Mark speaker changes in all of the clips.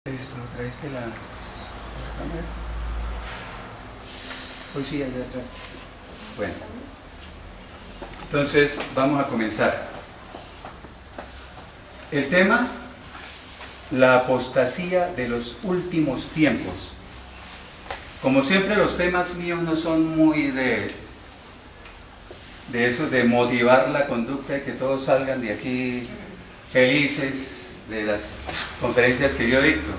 Speaker 1: Esto, traiste la cámara. Pues sí, allá atrás. Bueno, entonces vamos a comenzar. El tema, la apostasía de los últimos tiempos. Como siempre, los temas míos no son muy de eso, de motivar la conducta y que todos salgan de aquí felices de las conferencias que yo dicto.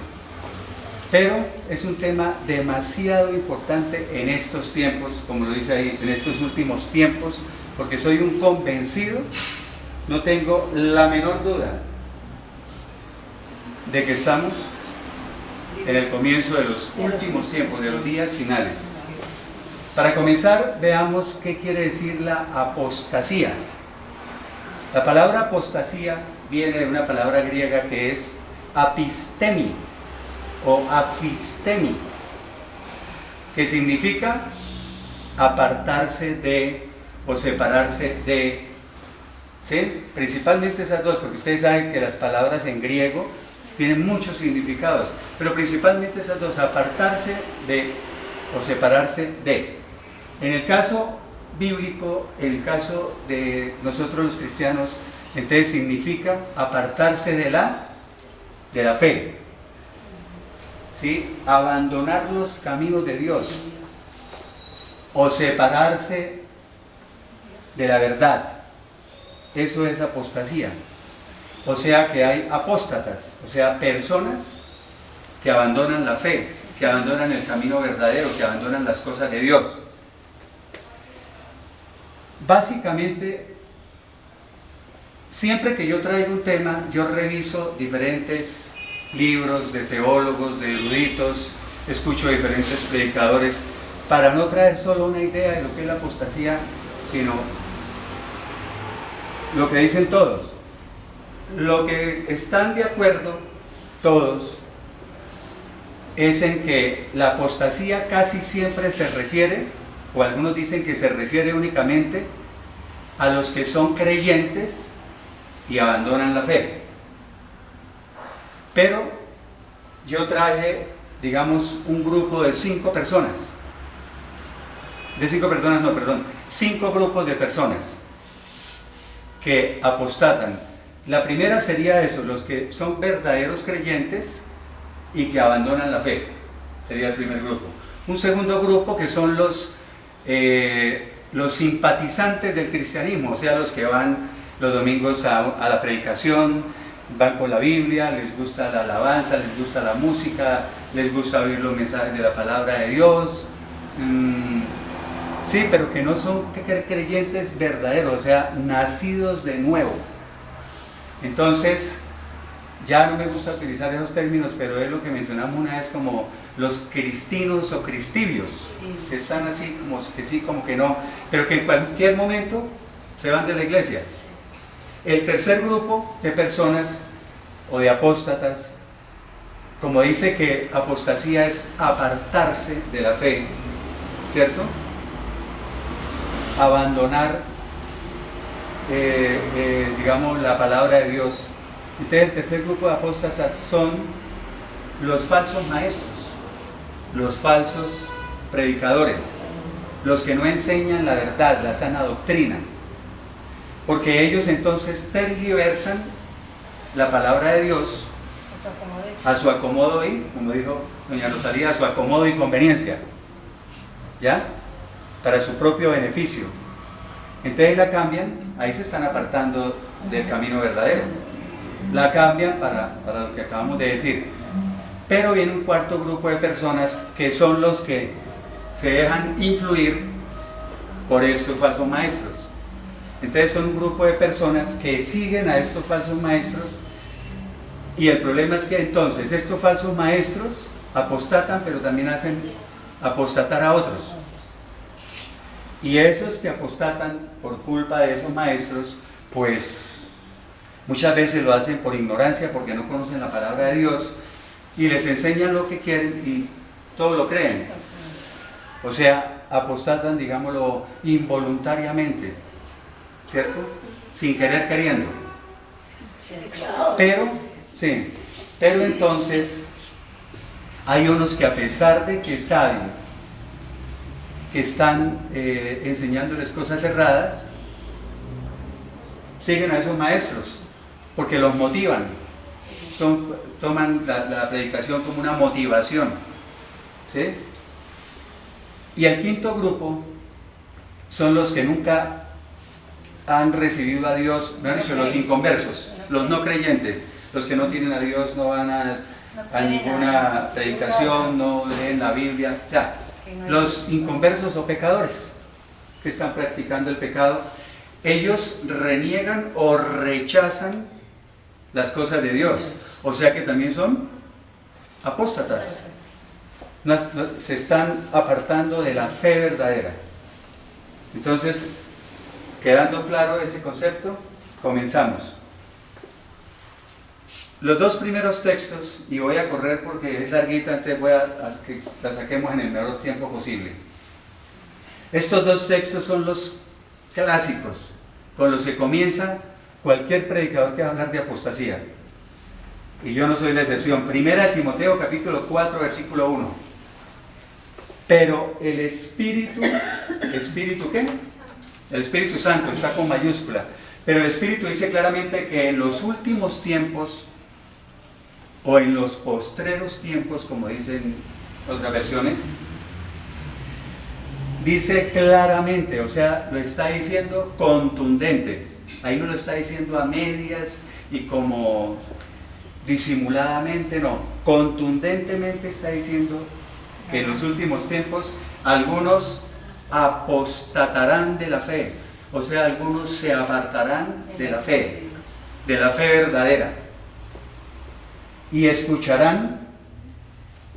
Speaker 1: Pero es un tema demasiado importante en estos tiempos, como lo dice ahí, en estos últimos tiempos, porque soy un convencido, no tengo la menor duda de que estamos en el comienzo de los últimos tiempos, de los días finales. Para comenzar, veamos qué quiere decir la apostasía. La palabra apostasía viene de una palabra griega que es apistemi o afistemi, que significa apartarse de o separarse de, ¿sí? Principalmente esas dos, porque ustedes saben que las palabras en griego tienen muchos significados, pero principalmente esas dos, apartarse de o separarse de. En el caso bíblico, en el caso de nosotros los cristianos, entonces significa apartarse de la fe, ¿sí? Abandonar los caminos de Dios o separarse de la verdad. Eso es apostasía. O sea que hay apóstatas, o sea, personas que abandonan la fe, que abandonan el camino verdadero, que abandonan las cosas de Dios. Básicamente, siempre que yo traigo un tema, yo reviso diferentes libros de teólogos, de eruditos, escucho diferentes predicadores, para no traer solo una idea de lo que es la apostasía, sino lo que dicen todos. Lo que están de acuerdo todos es en que la apostasía casi siempre se refiere, o algunos dicen que se refiere únicamente a los que son creyentes y abandonan la fe. Pero yo traje, digamos, un grupo de 5 personas. Cinco grupos de personas que apostatan. La primera sería eso, los que son verdaderos creyentes y que abandonan la fe. Sería el primer grupo. Un segundo grupo que son los simpatizantes del cristianismo, o sea, los que van los domingos a la predicación, van con la Biblia, les gusta la alabanza, les gusta la música, les gusta oír los mensajes de la palabra de Dios, sí, pero que no son creyentes verdaderos, o sea, nacidos de nuevo. Entonces, ya no me gusta utilizar esos términos, pero es lo que mencionamos una vez como los cristinos o cristivios, sí, que están así como que sí, como que no, pero que en cualquier momento se van de la iglesia. El tercer grupo de personas o de apóstatas, como dice que apostasía es apartarse de la fe, ¿cierto? Abandonar, digamos, la palabra de Dios. Entonces el tercer grupo de apóstatas son los falsos maestros, los falsos predicadores, los que no enseñan la verdad, la sana doctrina, porque ellos entonces tergiversan la palabra de Dios a su acomodo y, como dijo doña Rosalía, a su acomodo y conveniencia, ¿ya? Para su propio beneficio. Entonces la cambian, ahí se están apartando del camino verdadero, la cambian para lo que acabamos de decir. Pero viene un cuarto grupo de personas que son los que se dejan influir por estos falsos maestros. Entonces son un grupo de personas que siguen a estos falsos maestros, y el problema es que entonces estos falsos maestros apostatan, pero también hacen apostatar a otros. Y esos que apostatan por culpa de esos maestros, pues muchas veces lo hacen por ignorancia, porque no conocen la palabra de Dios, y les enseñan lo que quieren y todo lo creen. O sea, apostatan, digámoslo, involuntariamente, ¿cierto? Sin querer queriendo. Pero entonces Hay unos que, a pesar de que saben que están enseñándoles cosas erradas, siguen a esos maestros porque los motivan. Toman la predicación como una motivación, ¿sí? Y el quinto grupo son los que nunca han recibido a Dios, me han dicho, los inconversos, los no creyentes, los que no tienen a Dios, no van a ninguna predicación, no leen la Biblia, o sea, los inconversos o pecadores que están practicando el pecado, ellos reniegan o rechazan las cosas de Dios, o sea que también son apóstatas, se están apartando de la fe verdadera. Entonces, quedando claro ese concepto, comenzamos. Los dos primeros textos, y voy a correr porque es larguita, entonces voy a que la saquemos en el menor tiempo posible. Estos dos textos son los clásicos con los que comienza cualquier predicador que va a hablar de apostasía. Y yo no soy la excepción. Primera de Timoteo, capítulo 4, versículo 1. Pero el Espíritu, ¿Espíritu qué? El Espíritu Santo, está con mayúscula. Pero el Espíritu dice claramente que en los últimos tiempos, o en los postreros tiempos, como dicen otras versiones, dice claramente, o sea, lo está diciendo contundente. Ahí no lo está diciendo a medias y como disimuladamente, no. Contundentemente está diciendo que en los últimos tiempos algunos apostatarán de la fe, o sea, algunos se apartarán de la fe verdadera, y escucharán,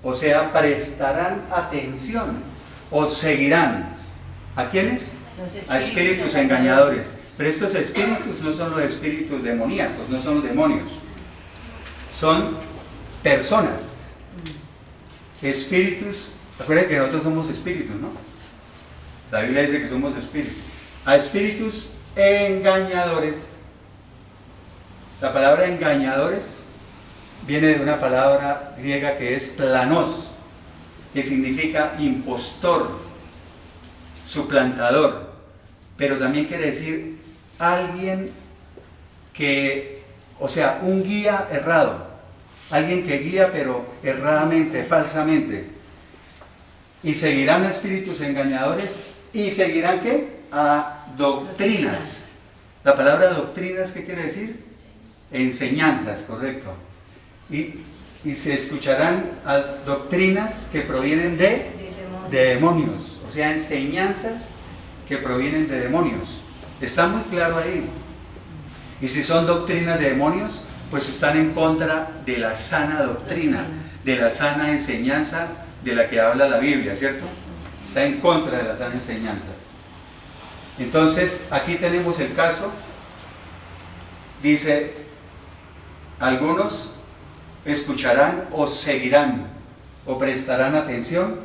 Speaker 1: o sea, prestarán atención, o seguirán. ¿A quiénes? A espíritus engañadores. Pero estos espíritus no son los espíritus demoníacos, no son los demonios, son personas, espíritus. Acuérdense que nosotros somos espíritus, ¿no? La Biblia dice que somos espíritus. A espíritus engañadores. La palabra engañadores viene de una palabra griega que es planos, que significa impostor, suplantador, pero también quiere decir alguien que, o sea, un guía errado, alguien que guía pero erradamente, falsamente. Y seguirán a espíritus engañadores y seguirán ¿qué? A doctrinas. La palabra doctrinas, ¿qué quiere decir? Enseñanzas, correcto. Y se escucharán a doctrinas que provienen de demonios, o sea, enseñanzas que provienen de demonios. Está muy claro ahí. Y si son doctrinas de demonios, pues están en contra de la sana doctrina, de la sana enseñanza de la que habla la Biblia, ¿cierto? Está en contra de la sana enseñanza. Entonces, aquí tenemos el caso. Dice, algunos escucharán o seguirán o prestarán atención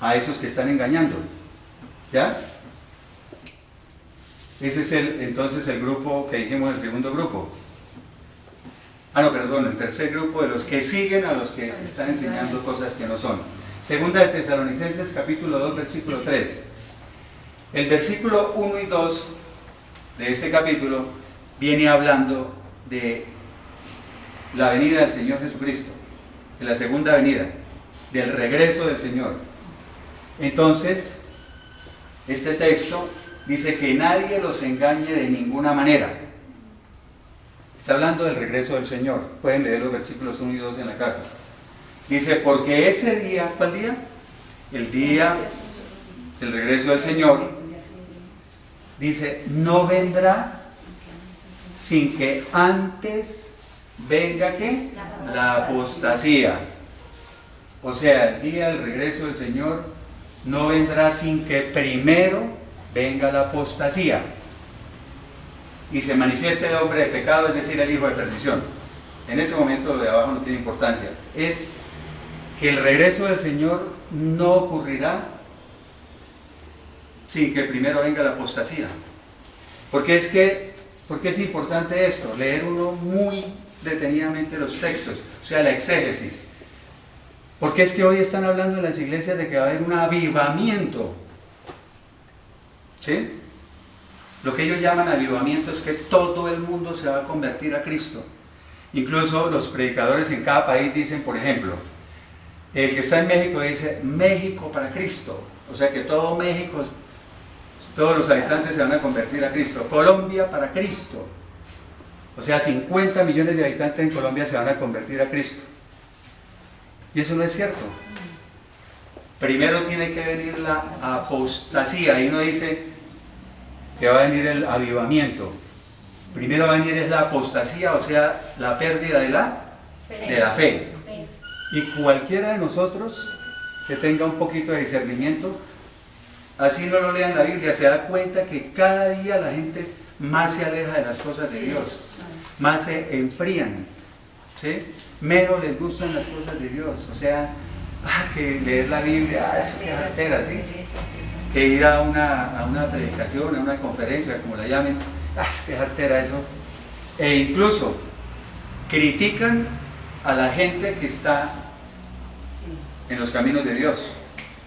Speaker 1: a esos que están engañando. ¿Ya? Ese es entonces el grupo que dijimos, el segundo grupo. El tercer grupo de los que siguen a los que están enseñando cosas que no son. Segunda de Tesalonicenses, capítulo 2, versículo 3. El versículo 1 y 2 de este capítulo viene hablando de la venida del Señor Jesucristo, de la segunda venida, del regreso del Señor. Entonces, este texto dice que nadie los engañe de ninguna manera. Está hablando del regreso del Señor. Pueden leer los versículos 1 y 2 en la casa. Dice, porque ese día, ¿cuál día? El día del regreso del Señor, dice, no vendrá sin que antes venga ¿qué? La apostasía. O sea, el día del regreso del Señor no vendrá sin que primero venga la apostasía y se manifieste el hombre de pecado, es decir, el hijo de perdición. En ese momento lo de abajo no tiene importancia. Es que el regreso del Señor no ocurrirá sin que primero venga la apostasía. ¿Por qué es importante esto? Leer uno muy detenidamente los textos, o sea, la exégesis. Porque es que hoy están hablando en las iglesias de que va a haber un avivamiento. ¿Sí? Lo que ellos llaman avivamiento es que todo el mundo se va a convertir a Cristo. Incluso los predicadores en cada país dicen, por ejemplo, el que está en México dice México para Cristo. O sea que todo México, todos los habitantes se van a convertir a Cristo. Colombia para Cristo. O sea, 50 millones de habitantes en Colombia se van a convertir a Cristo. Y eso no es cierto. Primero tiene que venir la apostasía. Ahí no dice que va a venir el avivamiento. Primero va a venir es la apostasía, o sea, la pérdida de la fe. Y cualquiera de nosotros que tenga un poquito de discernimiento, así no lo lea en la Biblia, se da cuenta que cada día la gente más se aleja de las cosas de Dios, más se enfrían, ¿sí? Menos les gustan las cosas de Dios. O sea, que leer la Biblia, eso que altera, ¿sí? Que ir a una predicación, a una conferencia, como la llamen, que altera eso. E incluso critican a la gente que está en los caminos de Dios.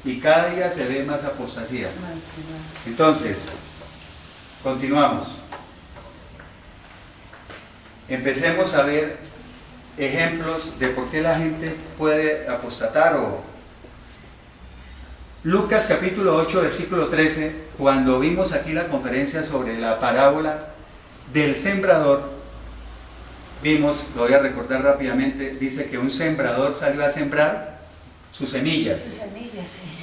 Speaker 1: Y cada día se ve más apostasía. Entonces, continuamos. Empecemos a ver ejemplos de por qué la gente puede apostatar. Lucas capítulo 8, versículo 13, cuando vimos aquí la conferencia sobre la parábola del sembrador, vimos, lo voy a recordar rápidamente, dice que un sembrador salió a sembrar sus semillas,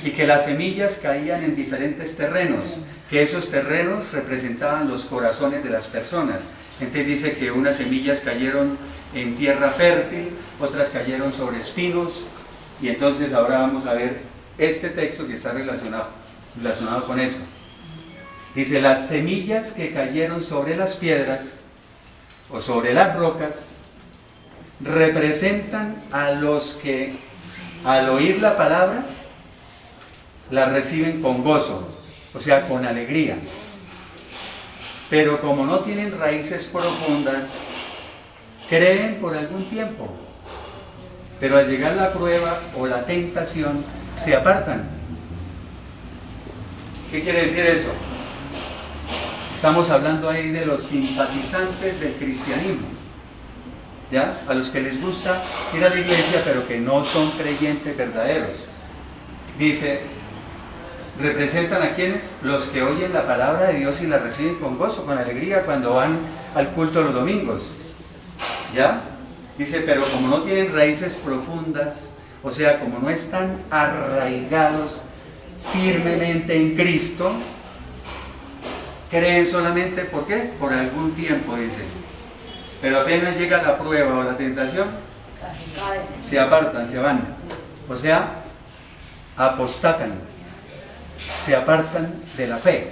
Speaker 1: y que las semillas caían en diferentes terrenos, que esos terrenos representaban los corazones de las personas. Entonces dice que unas semillas cayeron en tierra fértil, otras cayeron sobre espinos, y entonces ahora vamos a ver este texto que está relacionado con eso. Dice, las semillas que cayeron sobre las piedras o sobre las rocas representan a los que al oír la palabra la reciben con gozo, o sea, con alegría. Pero como no tienen raíces profundas, creen por algún tiempo, pero al llegar la prueba o la tentación se apartan. ¿Qué quiere decir eso? Estamos hablando ahí de los simpatizantes del cristianismo, ¿ya? A los que les gusta ir a la iglesia pero que no son creyentes verdaderos. Dice, representan a quienes, los que oyen la palabra de Dios y la reciben con gozo, con alegría cuando van al culto los domingos, ¿ya? Dice, pero como no tienen raíces profundas, o sea, como no están arraigados firmemente en Cristo, creen solamente, ¿por qué? Por algún tiempo, dice. Pero apenas llega la prueba o la tentación, se apartan, se van. O sea, apostatan, se apartan de la fe.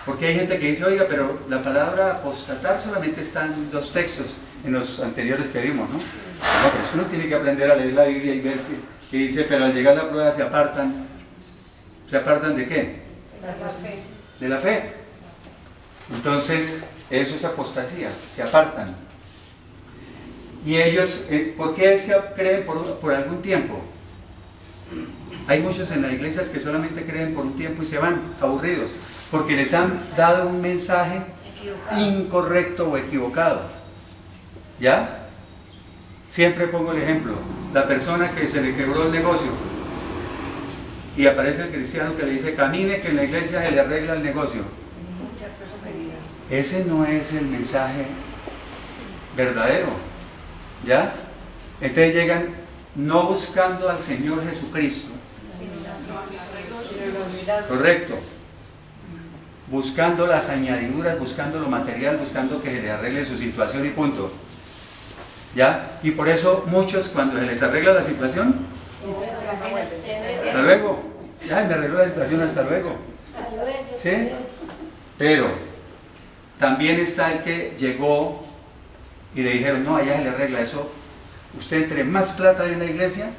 Speaker 1: Porque hay gente que dice, oiga, pero la palabra apostatar solamente está en 2 textos, en los anteriores que vimos, ¿no? No, pero uno tiene que aprender a leer la Biblia y ver que dice, pero al llegar la prueba se apartan. ¿Se apartan de qué?
Speaker 2: De la fe.
Speaker 1: De la fe. Entonces, eso es apostasía, se apartan. Y ellos, ¿por qué se creen por algún tiempo? Hay muchos en las iglesias que solamente creen por un tiempo y se van aburridos, porque les han dado un mensaje incorrecto o equivocado. ¿Ya? Siempre pongo el ejemplo, la persona que se le quebró el negocio y aparece el cristiano que le dice, camine que en la iglesia se le arregla el negocio. Ese no es el mensaje verdadero, ¿ya? Entonces llegan no buscando al Señor Jesucristo, correcto, buscando las añadiduras, buscando lo material, buscando que se le arregle su situación y punto. ¿Ya? Y por eso muchos, cuando se les arregla la situación, hasta luego, ya me arregló la situación, hasta luego. ¿Sí? Pero también está el que llegó y le dijeron, no, allá se le arregla eso. Usted entre más plata hay en la iglesia,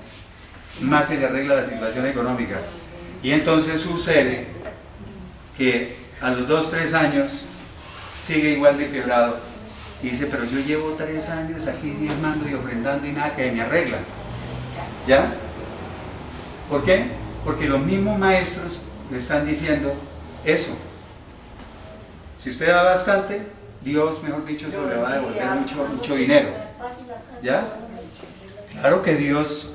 Speaker 1: más se le arregla la situación económica. Y entonces sucede que a los 2 o 3 años sigue igual de quebrado. Y dice, pero yo llevo 3 años aquí diezmando y ofrendando y nada que me arregla. ¿Ya? ¿Por qué? Porque los mismos maestros le están diciendo eso. Si usted da bastante, Dios, mejor dicho, eso le va a devolver mucho dinero. ¿Ya? Claro que Dios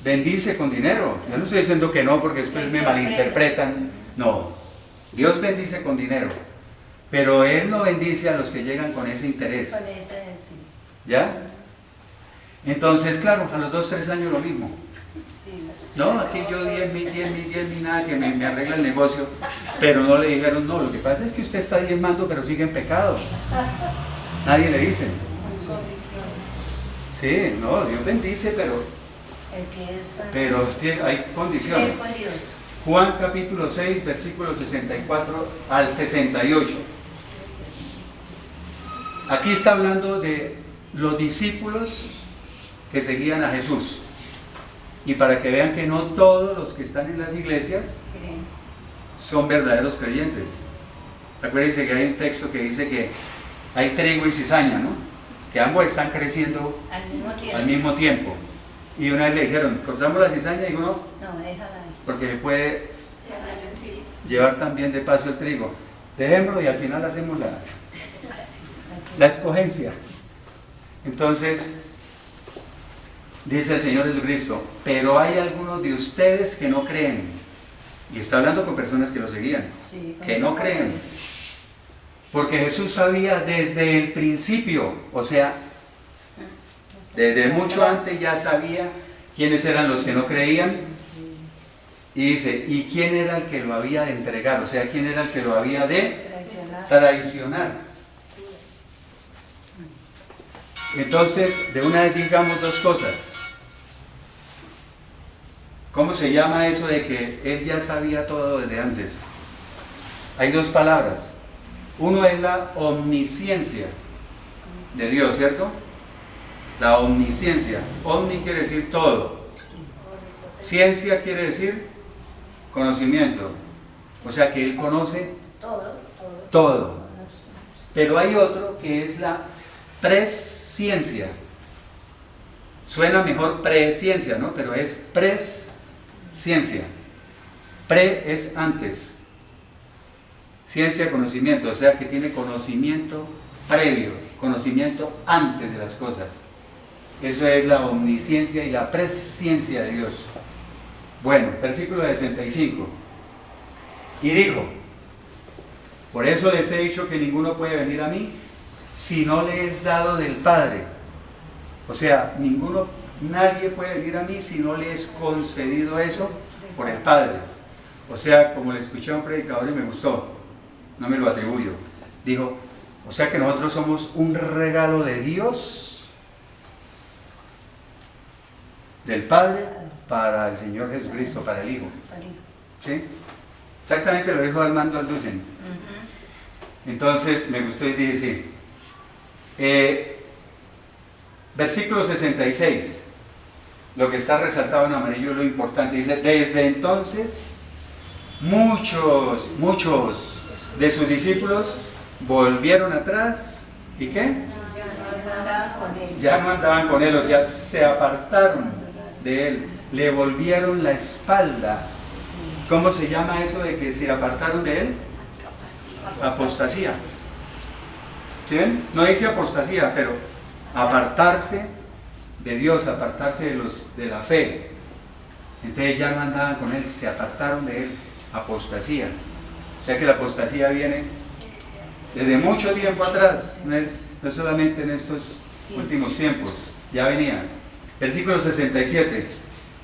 Speaker 1: bendice con dinero. Yo no estoy diciendo que no, porque después me malinterpretan. No, Dios bendice con dinero, pero Él no bendice a los que llegan con ese interés. ¿Ya? Entonces, claro, a los 2, 3 años lo mismo. No, aquí yo 10.000, nada, que me arregla el negocio. Pero no le dijeron, no, lo que pasa es que usted está diezmando, pero sigue en pecado. Nadie le dice. Sí, no, Dios bendice, pero hay condiciones. Juan capítulo 6, versículos 64 al 68. Aquí está hablando de los discípulos que seguían a Jesús. Y para que vean que no todos los que están en las iglesias son verdaderos creyentes. Acuérdense que hay un texto que dice que hay trigo y cizaña, ¿no? Que ambos están creciendo al mismo tiempo. Y una vez le dijeron, ¿cortamos la cizaña? Y dijo, no,
Speaker 2: déjala.
Speaker 1: Porque se puede llevar también de paso el trigo. Dejémoslo y al final hacemos la escogencia. Entonces, dice el Señor Jesucristo, pero hay algunos de ustedes que no creen. Y está hablando con personas que lo seguían, que no creen. Porque Jesús sabía desde el principio, o sea, desde mucho antes ya sabía quiénes eran los que no creían. Y dice, ¿y quién era el que lo había de entregar? O sea, ¿quién era el que lo había de traicionar? Entonces, de una vez digamos dos cosas. ¿Cómo se llama eso de que Él ya sabía todo desde antes? Hay dos palabras. Uno es la omnisciencia de Dios, ¿cierto? La omnisciencia. Omni quiere decir todo. Ciencia quiere decir conocimiento. O sea que Él conoce todo. Pero hay otro que es la presciencia. Suena mejor presciencia, ¿no? Pero es presciencia. Pre es antes. Ciencia, conocimiento, o sea que tiene conocimiento previo, conocimiento antes de las cosas. Eso es la omnisciencia y la presciencia de Dios. Bueno, versículo 65. Y dijo, por eso les he dicho que ninguno puede venir a mí si no le es dado del Padre. O sea, nadie puede venir a mí si no le es concedido eso por el Padre. O sea, como le escuché a un predicador y me gustó, no me lo atribuyo. Dijo, o sea que nosotros somos un regalo de Dios, del Padre, para el Señor Jesucristo, para el Hijo. ¿Sí? Exactamente lo dijo Armando Alducen. Entonces me gustó y dije, sí. Versículo 66, lo que está resaltado en amarillo es lo importante. Dice, desde entonces muchos de sus discípulos volvieron atrás. ¿Y qué? Ya no andaban con él, o sea, se apartaron de él, le volvieron la espalda. ¿Cómo se llama eso de que se apartaron de él? Apostasía. ¿Sí ven? No dice apostasía, pero apartarse de Dios, apartarse de la fe. Entonces ya no andaban con él, se apartaron de él. Apostasía. O sea que la apostasía viene desde mucho tiempo atrás, no es solamente en estos últimos tiempos, ya venía. Versículo 67.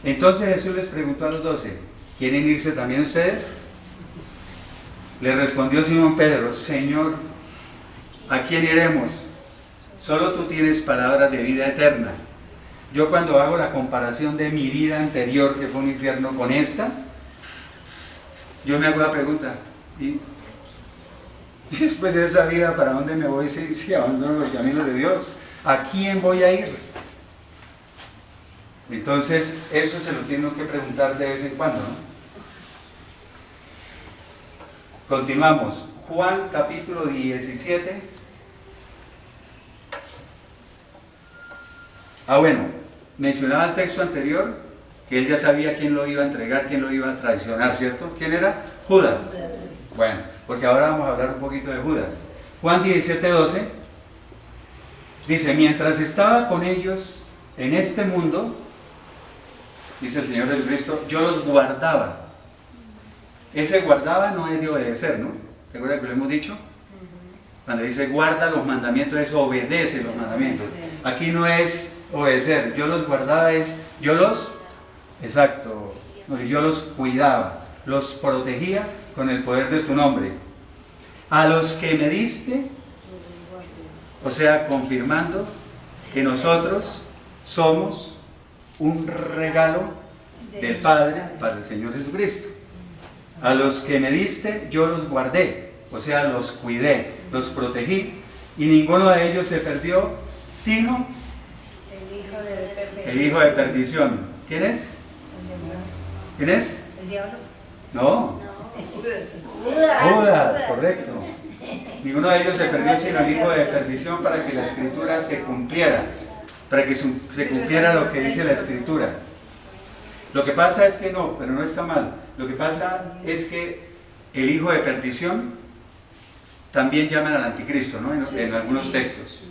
Speaker 1: Entonces Jesús les preguntó a los 12, ¿quieren irse también ustedes? Le respondió Simón Pedro, Señor, ¿a quién iremos? Solo tú tienes palabras de vida eterna. Yo cuando hago la comparación de mi vida anterior, que fue un infierno, con esta, yo me hago la pregunta, ¿y después de esa vida para dónde me voy si abandono los caminos de Dios? ¿A quién voy a ir? Entonces, eso se lo tiene que preguntar de vez en cuando, ¿no? Continuamos. Juan capítulo 17. Bueno, mencionaba el texto anterior que él ya sabía quién lo iba a entregar, quién lo iba a traicionar, ¿cierto? ¿Quién era? Judas. Bueno, porque ahora vamos a hablar un poquito de Judas. Juan 17:12 dice, mientras estaba con ellos en este mundo, dice el Señor Jesucristo, yo los guardaba. Ese guardaba no es de obedecer, ¿no? ¿Recuerda que lo hemos dicho? Cuando dice guarda los mandamientos, es obedece los mandamientos. Aquí no es obedecer, yo los guardaba, es yo los, exacto, yo los cuidaba, los protegía con el poder de tu nombre. A los que me diste, o sea, confirmando que nosotros somos un regalo del Padre para el Señor Jesucristo. A los que me diste, yo los guardé, o sea, los cuidé, los protegí, y ninguno de ellos se perdió, sino el hijo de perdición. ¿Quién es? ¿Quién es?
Speaker 2: ¿El diablo?
Speaker 1: No. Judas, correcto. Ninguno de ellos se perdió, sino el hijo de perdición, para que la escritura se cumpliera, para que se cumpliera lo que dice la escritura. Lo que pasa es que no, pero no está mal. Lo que pasa es que el hijo de perdición también llaman al anticristo, ¿no? En algunos textos.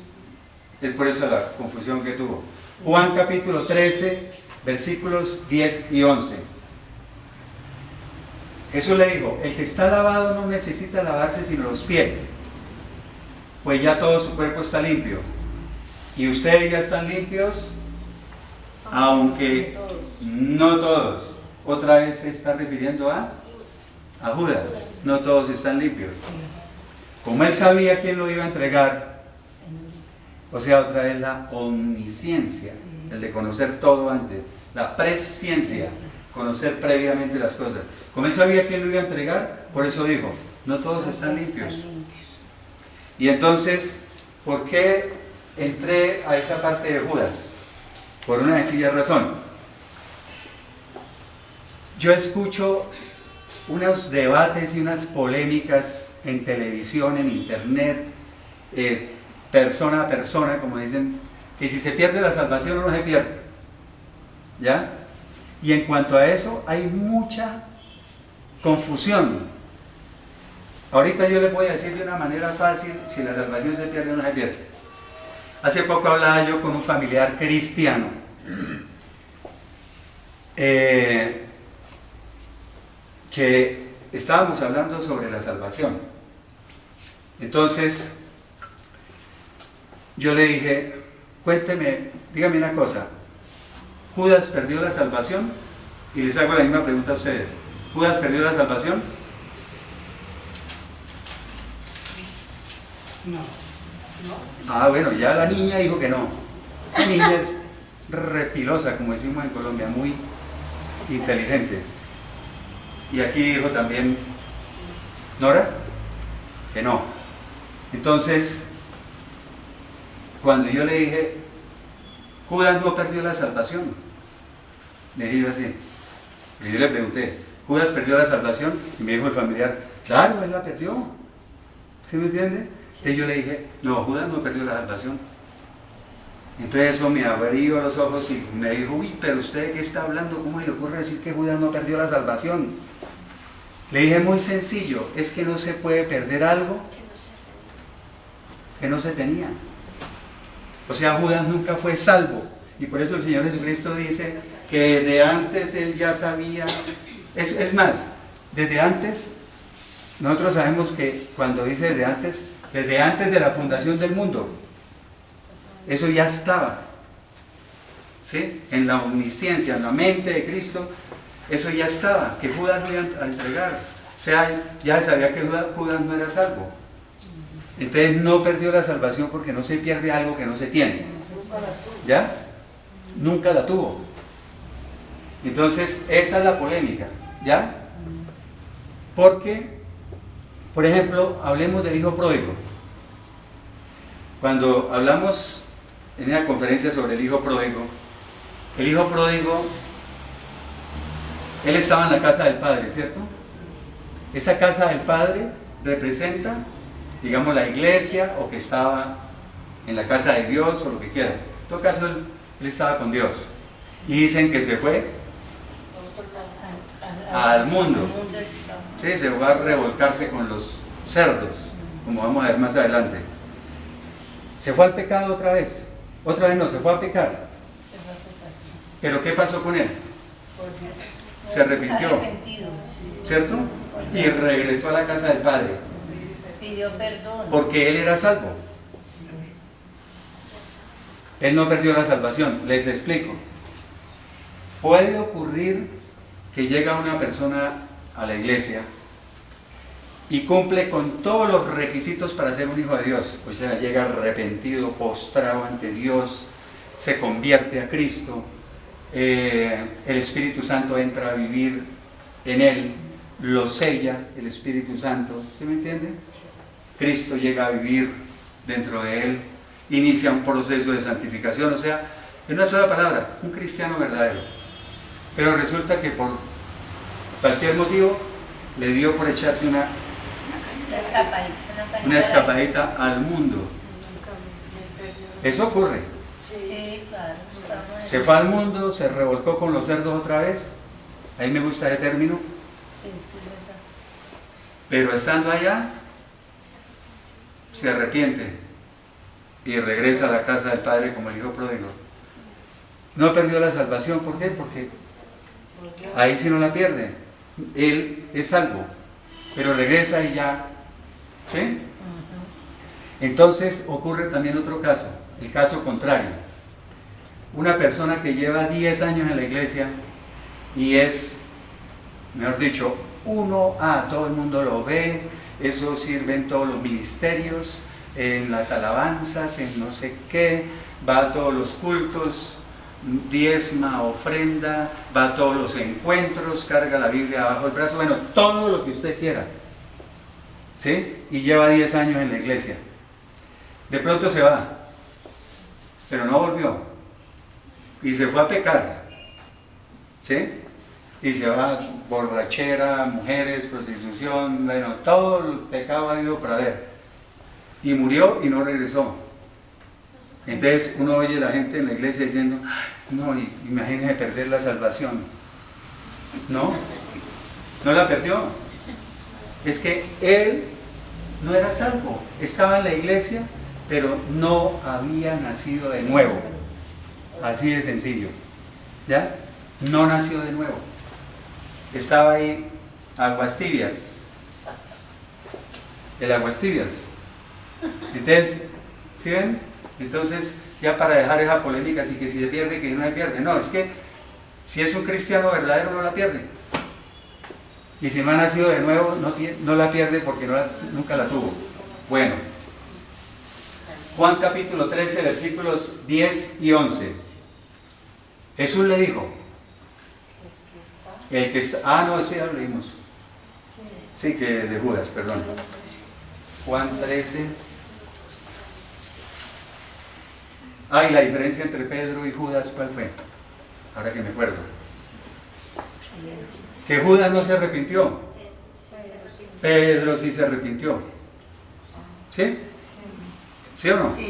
Speaker 1: Es por eso la confusión que tuvo. Juan capítulo 13, versículos 10 y 11. Jesús le dijo, el que está lavado no necesita lavarse sino los pies, pues ya todo su cuerpo está limpio. Y ustedes ya están limpios, aunque no todos. Otra vez se está refiriendo a Judas. No todos están limpios. Como él sabía quién lo iba a entregar, o sea, otra vez la omnisciencia, el de conocer todo antes, la presciencia, conocer previamente las cosas. Como él sabía quién lo iba a entregar, por eso dijo, no todos están limpios. Y entonces, ¿por qué entré a esa parte de Judas? Por una sencilla razón. Yo escucho unos debates y unas polémicas en televisión, en internet, persona a persona, como dicen, que si se pierde la salvación o no se pierde. ¿Ya? Y en cuanto a eso, hay mucha confusión. Ahorita yo les voy a decir de una manera fácil si la salvación se pierde o no se pierde. Hace poco hablaba yo con un familiar cristiano que estábamos hablando sobre la salvación. Entonces yo le dije, cuénteme, dígame una cosa, ¿Judas perdió la salvación? Y les hago la misma pregunta a ustedes. ¿Judas perdió la salvación?
Speaker 2: No.
Speaker 1: Ah, bueno, ya la niña dijo que no. La niña es repilosa, como decimos en Colombia, muy inteligente. Y aquí dijo también Nora que no. Entonces, cuando yo le dije, Judas no perdió la salvación, le dije yo así, y yo le pregunté, ¿Judas perdió la salvación? Y me dijo el familiar, claro, él la perdió. ¿Sí me entiende? Entonces yo le dije, no, Judas no perdió la salvación. Entonces eso me abrió los ojos y me dijo, uy, pero usted ¿qué está hablando? ¿Cómo le ocurre decir que Judas no perdió la salvación? Le dije, muy sencillo, es que no se puede perder algo que no se tenía. O sea, Judas nunca fue salvo. Y por eso el Señor Jesucristo dice que desde antes Él ya sabía. Es más, desde antes, nosotros sabemos que cuando dice desde antes de la fundación del mundo, eso ya estaba. ¿Sí? En la omnisciencia, en la mente de Cristo, eso ya estaba, que Judas no iba a entregar. O sea, ya sabía que Judas no era salvo. Entonces no perdió la salvación porque no se pierde algo que no se tiene. ¿Ya? Nunca la tuvo. Entonces esa es la polémica. ¿Ya? Porque, por ejemplo, hablemos del hijo pródigo. Cuando hablamos en una conferencia sobre el hijo pródigo, él estaba en la casa del Padre, ¿cierto? Esa casa del Padre representa, digamos, la iglesia, o que estaba en la casa de Dios, o lo que quiera. En todo caso, él estaba con Dios. Y dicen que se fue al mundo. Sí, se va a revolcarse con los cerdos, como vamos a ver más adelante. Se fue al pecado otra vez no, se fue a pecar. Pero ¿qué pasó con él? Se arrepintió, ¿cierto? Y regresó a la casa del Padre.
Speaker 2: Pidió perdón.
Speaker 1: Porque él era salvo. Él no perdió la salvación. Les explico. Puede ocurrir que llega una persona a la iglesia y cumple con todos los requisitos para ser un hijo de Dios. O sea, llega arrepentido, postrado ante Dios, se convierte a Cristo, el Espíritu Santo entra a vivir en él, lo sella el Espíritu Santo, ¿sí me entiende? Cristo llega a vivir dentro de él, inicia un proceso de santificación, o sea, en una sola palabra, un cristiano verdadero. Pero resulta que por cualquier motivo le dio por echarse una escapadita al mundo. Eso ocurre.
Speaker 2: Sí, claro.
Speaker 1: Se fue al mundo, se revolcó con los cerdos otra vez. A mí me gusta ese término.
Speaker 2: Sí, es que es verdad.
Speaker 1: Pero estando allá, se arrepiente y regresa a la casa del Padre como el hijo pródigo. No perdió la salvación. ¿Por qué? Porque ahí sí no la pierde. Él es salvo, pero regresa y ya. ¿Sí? Entonces ocurre también otro caso, el caso contrario. Una persona que lleva 10 años en la iglesia y es, mejor dicho, 1A, todo el mundo lo ve, eso sirve en todos los ministerios, en las alabanzas, en no sé qué, va a todos los cultos, diezma, ofrenda, va a todos los encuentros, carga la Biblia bajo el brazo, bueno, todo lo que usted quiera, ¿sí? Y lleva 10 años en la iglesia. De pronto se va, pero no volvió, y se fue a pecar, ¿sí? Y se va borrachera, mujeres, prostitución, bueno, todo el pecado ha habido para ver, y murió y no regresó. Entonces uno oye a la gente en la iglesia diciendo, no, imagínese perder la salvación. No, no la perdió. Es que él no era salvo, estaba en la iglesia, pero no había nacido de nuevo. Así de sencillo. ¿Ya? No nació de nuevo. Estaba ahí aguas tibias. El aguas tibias. Entonces, ¿sí ven? Entonces, ya para dejar esa polémica, así que si se pierde, que no se pierde. No, es que si es un cristiano verdadero, no la pierde. Y si no ha nacido de nuevo, no la pierde porque nunca la tuvo. Bueno, Juan capítulo 13, versículos 10 y 11. Jesús le dijo, el que está, no, ese ya lo leímos. Sí, que es de Judas, perdón. Juan 13. Y la diferencia entre Pedro y Judas, ¿cuál fue? Ahora que me acuerdo. Que Judas no se arrepintió. Pedro sí se arrepintió. ¿Sí? ¿Sí o no?
Speaker 2: Sí,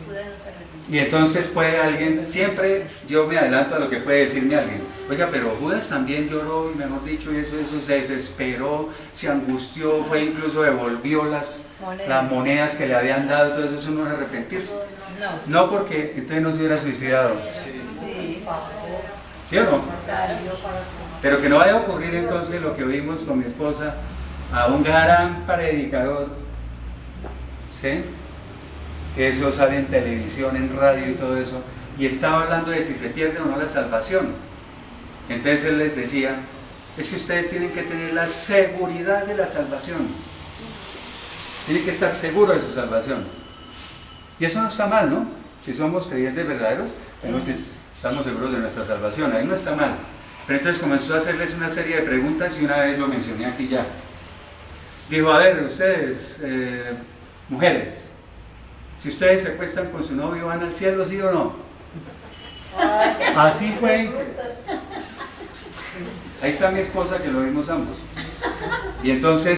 Speaker 2: Judas no se arrepintió.
Speaker 1: Y entonces puede alguien, siempre yo me adelanto a lo que puede decirme alguien. Oiga, pero Judas también lloró, y mejor dicho, eso se desesperó, se angustió, fue incluso devolvió las monedas que le habían dado, todo eso no es arrepentirse. No, porque entonces no se hubiera suicidado. ¿Sí o no? Pero que no vaya a ocurrir entonces lo que vimos con mi esposa, a un gran predicador, ¿sí? Eso sale en televisión, en radio y todo eso, y estaba hablando de si se pierde o no la salvación. Entonces él les decía, es que ustedes tienen que tener la seguridad de la salvación, tienen que estar seguros de su salvación. Y eso no está mal, ¿no? Si somos creyentes verdaderos, tenemos que estamos seguros de nuestra salvación, ahí no está mal. Pero entonces comenzó a hacerles una serie de preguntas y una vez lo mencioné aquí ya. Dijo, a ver, ustedes, mujeres, si ustedes se acuestan con su novio, ¿van al cielo, sí o no? Así fue. Ahí está mi esposa, que lo vimos ambos. Y entonces